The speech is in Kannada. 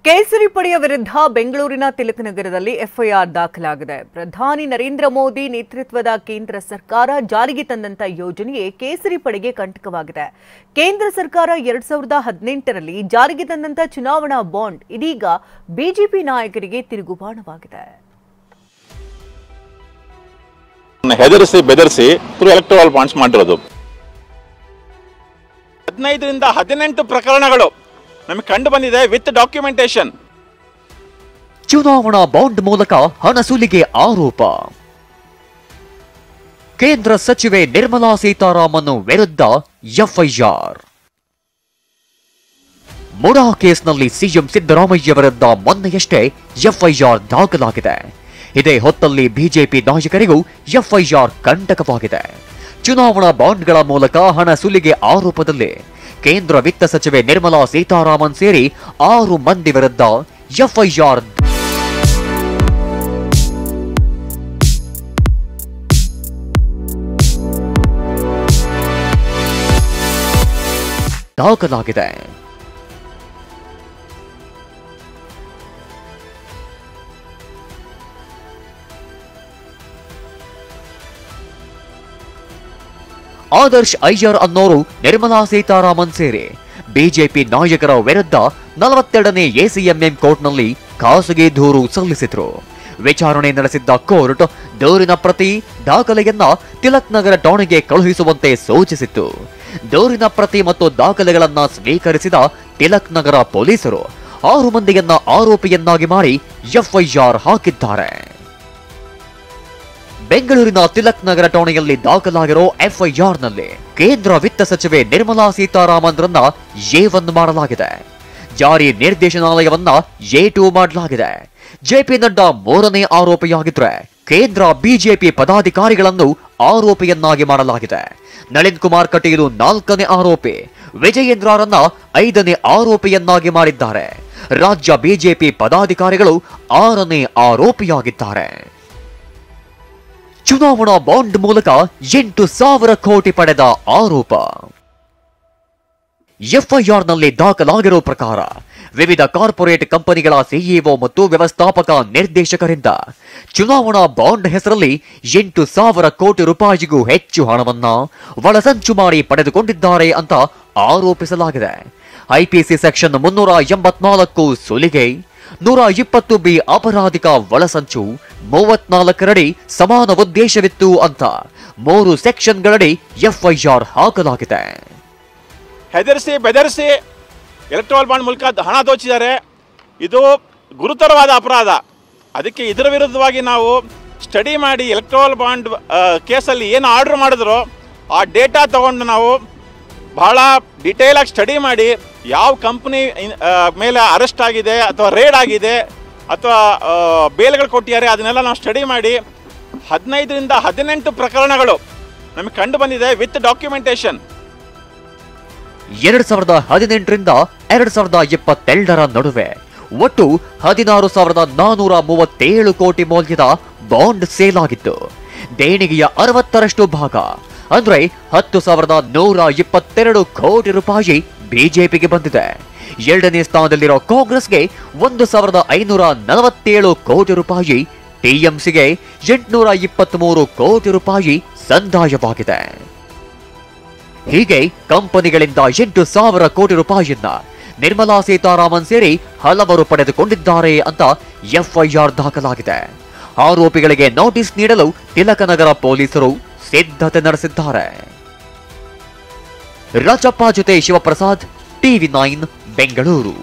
ಕೇಸರಿ ಪಡೆಯ ವಿರುದ್ಧ ಬೆಂಗಳೂರಿನ ತಿಲಕನಗರದಲ್ಲಿ ಎಫ್ಐಆರ್ ದಾಖಲಾಗಿದೆ. ಪ್ರಧಾನಿ ನರೇಂದ್ರ ಮೋದಿ ನೇತೃತ್ವದ ಕೇಂದ್ರ ಸರ್ಕಾರ ಜಾರಿಗೆ ತಂದಂತ ಯೋಜನೆಯೇ ಕೇಸರಿ ಪಡೆಗೆ ಕಂಟಕವಾಗಿದೆ. ಕೇಂದ್ರ ಸರ್ಕಾರ 2018ರಲ್ಲಿ ಜಾರಿಗೆ ತಂದಂತ ಚುನಾವಣಾ ಬಾಂಡ್ ಇದೀಗ ಬಿಜೆಪಿ ನಾಯಕರಿಗೆ ತಿರುಗುಬಾಣವಾಗಿದೆ. ಹೆದರಿಸಿ ಬೆದರಿಸಿ ಎಲೆಕ್ಟೋರಲ್ ಬಾಂಡ್ಸ್ ಮಾಡಿರೋದು 15 ರಿಂದ 18 ಪ್ರಕರಣಗಳು ನಮಗೆ ಕಂಡು ಬಂದಿದೆ ವಿತ್ ಡಾಕ್ಯುಮೆಂಟೇಶನ್. ಚುನಾವಣಾ ಬಾಂಡ್ ಮೂಲಕ ಹಣ ಸುಲಿಗೆ ಆರೋಪ. ಕೇಂದ್ರ ಸಚಿವೆ ನಿರ್ಮಲಾ ಸೀತಾರಾಮನ್ ವಿರುದ್ಧ ಎಫ್ಐಆರ್. ಮುಡಾ ಕೇಸ್ನಲ್ಲಿ ಸಿಎಂ ಸಿದ್ದರಾಮಯ್ಯ ವಿರುದ್ಧ ಮೊನ್ನೆಯಷ್ಟೇ ಎಫ್ಐಆರ್ ದಾಖಲಾಗಿದೆ. ಇದೇ ಹೊತ್ತಲ್ಲಿ ಬಿಜೆಪಿ ನಾಯಕರಿಗೂ ಎಫ್ಐಆರ್ ಕಂಟಕವಾಗಿದೆ. ಚುನಾವಣಾ ಬಾಂಡ್ಗಳ ಮೂಲಕ ಹಣ ಸುಲಿಗೆ ಆರೋಪದಲ್ಲಿ ಕೇಂದ್ರ ವಿತ್ತ ಸಚಿವೆ ನಿರ್ಮಲಾ ಸೀತಾರಾಮನ್ ಸೇರಿ 6 ಮಂದಿ ವಿರುದ್ಧ ಎಫ್ಐಆರ್ ದಾಖಲಾಗಿದೆ. ಆದರ್ಶ್ ಅಯ್ಯರ್ ಅನ್ನೋರು ನಿರ್ಮಲಾ ಸೀತಾರಾಮನ್ ಸೇರಿ ಬಿಜೆಪಿ ನಾಯಕರ ವಿರುದ್ಧ 42ನೇ ಎಸಿಎಂಎಂ ಕೋರ್ಟ್ನಲ್ಲಿ ಖಾಸಗಿ ದೂರು ಸಲ್ಲಿಸಿದ್ರು. ವಿಚಾರಣೆ ನಡೆಸಿದ್ದ ಕೋರ್ಟ್ ದೂರಿನ ಪ್ರತಿ ದಾಖಲೆಯನ್ನ ತಿಲಕ್ ನಗರ ಠಾಣೆಗೆ ಕಳುಹಿಸುವಂತೆ ಸೂಚಿಸಿತ್ತು. ದೂರಿನ ಪ್ರತಿ ಮತ್ತು ದಾಖಲೆಗಳನ್ನ ಸ್ವೀಕರಿಸಿದ ತಿಲಕ್ ನಗರ ಪೊಲೀಸರು 6 ಮಂದಿಯನ್ನ ಆರೋಪಿಯನ್ನಾಗಿ ಮಾಡಿ ಎಫ್ಐಆರ್ ಹಾಕಿದ್ದಾರೆ. ಬೆಂಗಳೂರಿನ ತಿಲಕ್ ನಗರ ಠಾಣೆಯಲ್ಲಿ ದಾಖಲಾಗಿರೋ ಎಫ್ಐಆರ್ನಲ್ಲಿ ಕೇಂದ್ರ ವಿತ್ತ ಸಚಿವೆ ನಿರ್ಮಲಾ ಸೀತಾರಾಮನ್ರನ್ನ ಎ1 ಮಾಡಲಾಗಿದೆ. ಜಾರಿ ನಿರ್ದೇಶನಾಲಯವನ್ನ ಎ2 ಮಾಡಲಾಗಿದೆ. ಜೆಪಿ ನಡ್ಡಾ 3ನೇ ಆರೋಪಿಯಾಗಿದ್ರೆ ಕೇಂದ್ರ ಬಿಜೆಪಿ ಪದಾಧಿಕಾರಿಗಳನ್ನು ಆರೋಪಿಯನ್ನಾಗಿ ಮಾಡಲಾಗಿದೆ. ನಳಿನ್ ಕುಮಾರ್ ಕಟೀಲ್ 4ನೇ ಆರೋಪಿ, ವಿಜಯೇಂದ್ರರನ್ನ 5ನೇ ಆರೋಪಿಯನ್ನಾಗಿ ಮಾಡಿದ್ದಾರೆ. ರಾಜ್ಯ ಬಿಜೆಪಿ ಪದಾಧಿಕಾರಿಗಳು 6ನೇ ಆರೋಪಿಯಾಗಿದ್ದಾರೆ. ಚುನಾವಣಾ ಬಾಂಡ್ ಮೂಲಕ 8,000 ಕೋಟಿ ಪಡೆದ ಆರೋಪ. ಎಫ್ಐಆರ್ನಲ್ಲಿ ದಾಖಲಾಗಿರೋ ಪ್ರಕಾರ ವಿವಿಧ ಕಾರ್ಪೊರೇಟ್ ಕಂಪನಿಗಳ ಸಿಇಒ ಮತ್ತು ವ್ಯವಸ್ಥಾಪಕ ನಿರ್ದೇಶಕರಿಂದ ಚುನಾವಣಾ ಬಾಂಡ್ ಹೆಸರಲ್ಲಿ 8,000 ಕೋಟಿ ರೂಪಾಯಿಗೂ ಹೆಚ್ಚು ಹಣವನ್ನ ಒಳಸಂಚು ಮಾಡಿ ಪಡೆದುಕೊಂಡಿದ್ದಾರೆ ಅಂತ ಆರೋಪಿಸಲಾಗಿದೆ. ಐಪಿಸಿ ಸೆಕ್ಷನ್ 384 ಸುಲಿಗೆ, 120B ಅಪರಾಧಿಕ ಒಳಸಂಚು, 34ರಡಿ ಸಮಾನ ಉದ್ದೇಶವಿತ್ತು ಅಂತ 3 ಸೆಕ್ಷನ್ಗಳಡಿ ಎಫ್ಐಆರ್ ಹಾಕಲಾಗಿದೆ. ಹೆದರಿಸಿ ಬೆದರಿಸಿ ಎಲೆಕ್ಟೋರಲ್ ಬಾಂಡ್ ಮೂಲಕ ಹಣ ದೋಚಿದ್ದಾರೆ. ಇದು ಗುರುತರವಾದ ಅಪರಾಧ. ಅದಕ್ಕೆ ಇದರ ವಿರುದ್ಧವಾಗಿ ನಾವು ಸ್ಟಡಿ ಮಾಡಿ ಎಲೆಕ್ಟೋರಲ್ ಬಾಂಡ್ ಕೇಸಲ್ಲಿ ಏನು ಆರ್ಡರ್ ಮಾಡಿದ್ರೋ ಆ ಡೇಟಾ ತಗೊಂಡು ನಾವು ಬಹಳ ಡಿಟೇಲಾಗಿ ಸ್ಟಡಿ ಮಾಡಿ ಯಾವ ಕಂಪ್ನಿ ಮೇಲೆ ಅರೆಸ್ಟ್ ಆಗಿದೆ ಅಥವಾ ರೇಡ್ ಆಗಿದೆ ಅಥವಾ ಬೇಲ್ಗಳು ಕೊಟ್ಟಿದ್ದಾರೆ ಅದನ್ನೆಲ್ಲ ನಾವು ಸ್ಟಡಿ ಮಾಡಿ 15 ರಿಂದ 18 ಪ್ರಕರಣಗಳು ನಮಗೆ ಕಂಡು ಬಂದಿದೆ ವಿತ್ ಡಾಕ್ಯುಮೆಂಟೇಶನ್. 2018ರಿಂದ 2022ರ ನಡುವೆ ಒಟ್ಟು 16,437 ಕೋಟಿ ಮೌಲ್ಯದ ಬಾಂಡ್ ಸೇಲ್ ಆಗಿತ್ತು. ದೇಣಿಗೆಯ 60ರಷ್ಟು ಭಾಗ ಅಂದ್ರೆ 10,122 ಕೋಟಿ ರೂಪಾಯಿ ಬಿಜೆಪಿಗೆ ಬಂದಿದೆ. 2ನೇ ಸ್ಥಾನದಲ್ಲಿರೋ ಕಾಂಗ್ರೆಸ್ಗೆ 1,547 ಕೋಟಿ ರೂಪಾಯಿ, ಟಿಎಂಸಿಗೆ 823 ಕೋಟಿ ರೂಪಾಯಿ ಸಂದಾಯವಾಗಿದೆ. ಹೀಗೆ ಕಂಪನಿಗಳಿಂದ 8,000 ಕೋಟಿ ರೂಪಾಯಿಯನ್ನ ನಿರ್ಮಲಾ ಸೀತಾರಾಮನ್ ಸೇರಿ ಹಲವರು ಪಡೆದುಕೊಂಡಿದ್ದಾರೆ ಅಂತ ಎಫ್ಐಆರ್ ದಾಖಲಾಗಿದೆ. ಆರೋಪಿಗಳಿಗೆ ನೋಟಿಸ್ ನೀಡಲು ತಿಲಕನಗರ ಪೊಲೀಸರು ಸಿದ್ಧತೆ ನಡೆಸಿದ್ದಾರೆ. ರಾಜಪ್ಪ ಜೊತೆ ಶಿವಪ್ರಸಾದ್, ಟಿವಿ9 ಬೆಂಗಳೂರು.